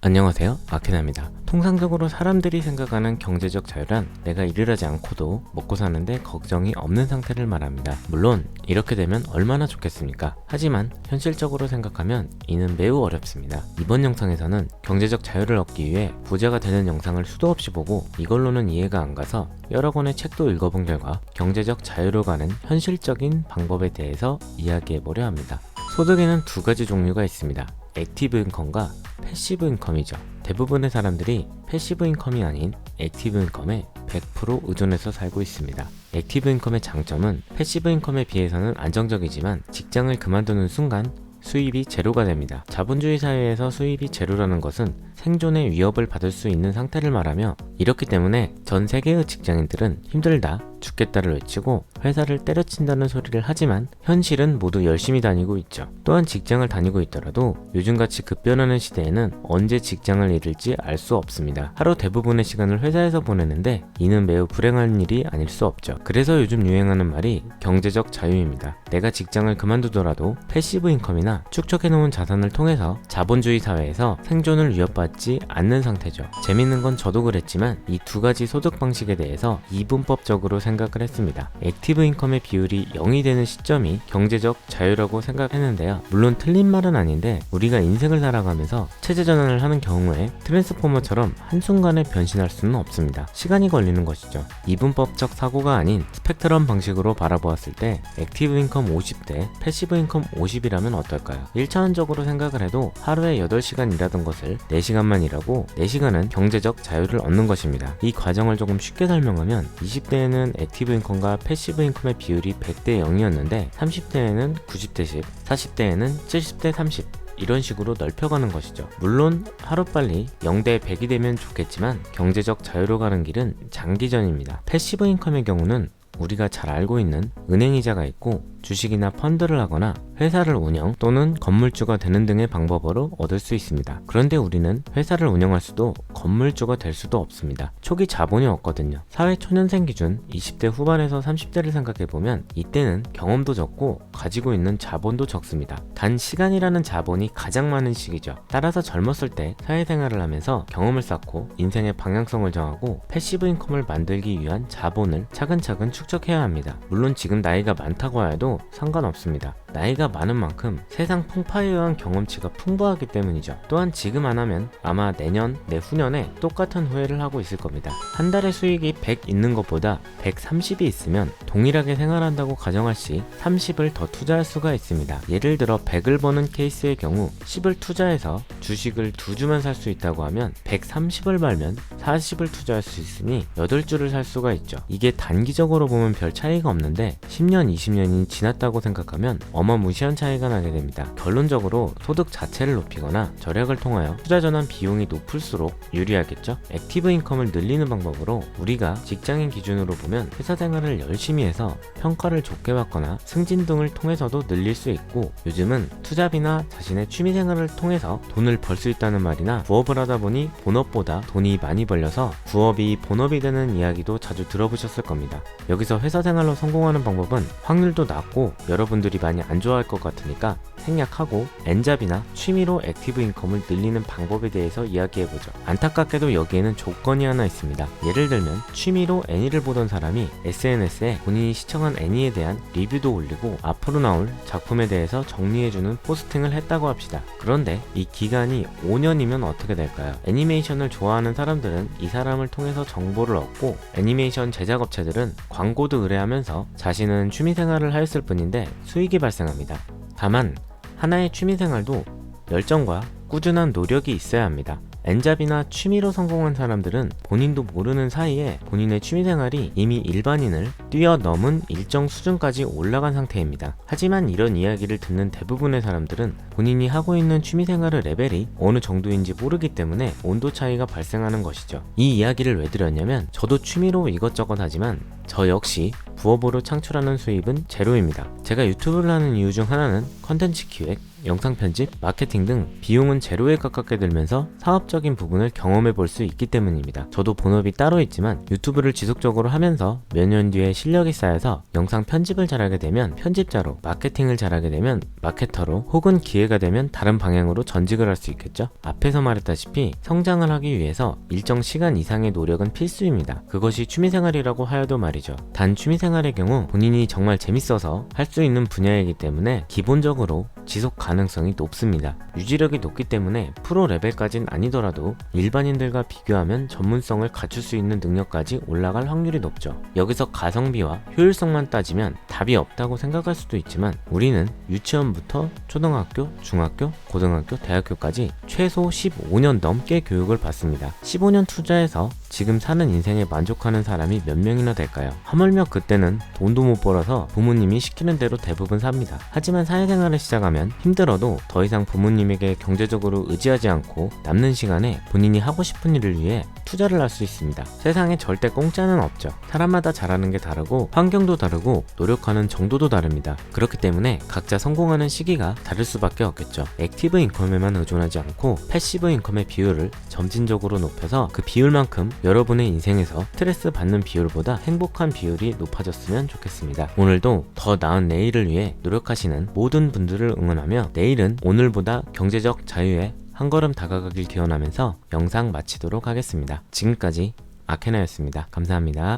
안녕하세요, 아케나입니다. 통상적으로 사람들이 생각하는 경제적 자유란 내가 일을 하지 않고도 먹고 사는데 걱정이 없는 상태를 말합니다. 물론 이렇게 되면 얼마나 좋겠습니까? 하지만 현실적으로 생각하면 이는 매우 어렵습니다. 이번 영상에서는 경제적 자유를 얻기 위해 부자가 되는 영상을 수도 없이 보고 이걸로는 이해가 안 가서 여러 권의 책도 읽어본 결과 경제적 자유로 가는 현실적인 방법에 대해서 이야기해보려 합니다. 소득에는 두 가지 종류가 있습니다. 액티브 인컴과 패시브 인컴이죠. 대부분의 사람들이 패시브 인컴이 아닌 액티브 인컴에 100% 의존해서 살고 있습니다. 액티브 인컴의 장점은 패시브 인컴에 비해서는 안정적이지만 직장을 그만두는 순간 수입이 제로가 됩니다. 자본주의 사회에서 수입이 제로라는 것은 생존의 위협을 받을 수 있는 상태를 말하며, 이렇기 때문에 전 세계의 직장인들은 힘들다, 죽겠다를 외치고 회사를 때려친다는 소리를 하지만 현실은 모두 열심히 다니고 있죠. 또한 직장을 다니고 있더라도 요즘같이 급변하는 시대에는 언제 직장을 잃을지 알 수 없습니다. 하루 대부분의 시간을 회사에서 보내는데 이는 매우 불행한 일이 아닐 수 없죠. 그래서 요즘 유행하는 말이 경제적 자유입니다. 내가 직장을 그만두더라도 패시브 인컴이나 축적해놓은 자산을 통해서 자본주의 사회에서 생존을 위협받지 않는 상태죠. 재밌는 건 저도 그랬지만 이 두 가지 소득 방식에 대해서 이분법적으로 생각을 했습니다. 액티브 인컴의 비율이 0이 되는 시점이 경제적 자유라고 생각했는데요. 물론 틀린 말은 아닌데 우리가 인생을 살아가면서 체제 전환을 하는 경우에 트랜스포머처럼 한순간에 변신할 수는 없습니다. 시간이 걸리는 것이죠. 이분법적 사고가 아닌 스펙트럼 방식으로 바라보았을 때 액티브 인컴 50대 패시브 인컴 50이라면 어떨까요? 1차원적으로 생각을 해도 하루에 8시간 일하던 것을 4시간만 일하고 4시간은 경제적 자유를 얻는 것입니다. 이 과정을 조금 쉽게 설명하면 20대에는 액티브 인컴과 패시브 인컴의 비율이 100대 0이었는데 30대에는 90대 10, 40대에는 70대 30 이런 식으로 넓혀가는 것이죠. 물론 하루빨리 0대 100이 되면 좋겠지만 경제적 자유로 가는 길은 장기전입니다. 패시브 인컴의 경우는 우리가 잘 알고 있는 은행이자가 있고 주식이나 펀드를 하거나 회사를 운영 또는 건물주가 되는 등의 방법으로 얻을 수 있습니다. 그런데 우리는 회사를 운영할 수도 건물주가 될 수도 없습니다. 초기 자본이 없거든요. 사회 초년생 기준 20대 후반에서 30대를 생각해보면 이때는 경험도 적고 가지고 있는 자본도 적습니다. 단 시간이라는 자본이 가장 많은 시기죠. 따라서 젊었을 때 사회생활을 하면서 경험을 쌓고 인생의 방향성을 정하고 패시브 인컴을 만들기 위한 자본을 차근차근 축적해야 합니다. 물론 지금 나이가 많다고 해도 상관없습니다. 나이가 많은 만큼 세상 풍파에 의한 경험치가 풍부하기 때문이죠. 또한 지금 안 하면 아마 내년, 내후년에 똑같은 후회를 하고 있을 겁니다. 한 달에 수익이 100 있는 것보다 130이 있으면 동일하게 생활한다고 가정할 시 30을 더 투자할 수가 있습니다. 예를 들어 100을 버는 케이스의 경우 10을 투자해서 주식을 2주만 살 수 있다고 하면 130을 벌면 40을 투자할 수 있으니 8주를 살 수가 있죠. 이게 단기적으로 보면 별 차이가 없는데 10년, 20년이 지났다고 생각하면 어마무시한 차이가 나게 됩니다. 결론적으로 소득 자체를 높이거나 절약을 통하여 투자 전환 비용이 높을수록 유리하겠죠? 액티브 인컴을 늘리는 방법으로 우리가 직장인 기준으로 보면 회사 생활을 열심히 해서 평가를 좋게 받거나 승진 등을 통해서도 늘릴 수 있고, 요즘은 투잡이나 자신의 취미 생활을 통해서 돈을 벌 수 있다는 말이나 부업을 하다 보니 본업보다 돈이 많이 벌려서 부업이 본업이 되는 이야기도 자주 들어보셨을 겁니다. 여기서 회사 생활로 성공하는 방법은 확률도 낮고 여러분들이 많이 안 좋아할 것 같으니까 생략하고 N잡이나 취미로 액티브 인컴을 늘리는 방법에 대해서 이야기해보죠. 안타깝게도 여기에는 조건이 하나 있습니다. 예를 들면 취미로 애니를 보던 사람이 SNS에 본인이 시청한 애니에 대한 리뷰도 올리고 앞으로 나올 작품에 대해서 정리해주는 포스팅을 했다고 합시다. 그런데 이 기간이 5년이면 어떻게 될까요? 애니메이션을 좋아하는 사람들은 이 사람을 통해서 정보를 얻고 애니메이션 제작업체들은 광고도 의뢰하면서 자신은 취미생활을 하였을 뿐인데 수익이 발생합니다. 다만 하나의 취미생활도 열정과 꾸준한 노력이 있어야 합니다. N잡이나 취미로 성공한 사람들은 본인도 모르는 사이에 본인의 취미생활이 이미 일반인을 뛰어넘은 일정 수준까지 올라간 상태입니다. 하지만 이런 이야기를 듣는 대부분의 사람들은 본인이 하고 있는 취미생활의 레벨이 어느 정도인지 모르기 때문에 온도 차이가 발생하는 것이죠. 이 이야기를 왜 드렸냐면 저도 취미로 이것저것 하지만 저 역시 부업으로 창출하는 수입은 제로입니다. 제가 유튜브를 하는 이유 중 하나는 컨텐츠 기획, 영상 편집, 마케팅 등 비용은 제로에 가깝게 들면서 사업적인 부분을 경험해 볼 수 있기 때문입니다. 저도 본업이 따로 있지만 유튜브를 지속적으로 하면서 몇 년 뒤에 실력이 쌓여서 영상 편집을 잘하게 되면 편집자로, 마케팅을 잘하게 되면 마케터로, 혹은 기회가 되면 다른 방향으로 전직을 할 수 있겠죠. 앞에서 말했다시피 성장을 하기 위해서 일정 시간 이상의 노력은 필수입니다. 그것이 취미생활이라고 하여도 말이죠. 단 취미생활의 경우 본인이 정말 재밌어서 할 수 있는 분야이기 때문에 기본적으로 지속 가능성이 높습니다. 유지력이 높기 때문에 프로 레벨까진 아니더라도 일반인들과 비교하면 전문성을 갖출 수 있는 능력까지 올라갈 확률이 높죠. 여기서 가성비와 효율성만 따지면 답이 없다고 생각할 수도 있지만 우리는 유치원부터 초등학교, 중학교, 고등학교, 대학교까지 최소 15년 넘게 교육을 받습니다. 15년 투자해서 지금 사는 인생에 만족하는 사람이 몇 명이나 될까요? 하물며 그때는 돈도 못 벌어서 부모님이 시키는 대로 대부분 삽니다. 하지만 사회생활을 시작하면 힘들어도 더 이상 부모님에게 경제적으로 의지하지 않고 남는 시간에 본인이 하고 싶은 일을 위해 투자를 할 수 있습니다. 세상에 절대 공짜는 없죠. 사람마다 잘하는 게 다르고 환경도 다르고 노력하는 정도도 다릅니다. 그렇기 때문에 각자 성공하는 시기가 다를 수밖에 없겠죠. 액티브 인컴에만 의존하지 않고 패시브 인컴의 비율을 점진적으로 높여서 그 비율만큼 여러분의 인생에서 스트레스 받는 비율보다 행복한 비율이 높아졌으면 좋겠습니다. 오늘도 더 나은 내일을 위해 노력하시는 모든 분들을 응원하며 내일은 오늘보다 경제적 자유에 한 걸음 다가가길 기원하면서 영상 마치도록 하겠습니다. 지금까지 아케나였습니다. 감사합니다.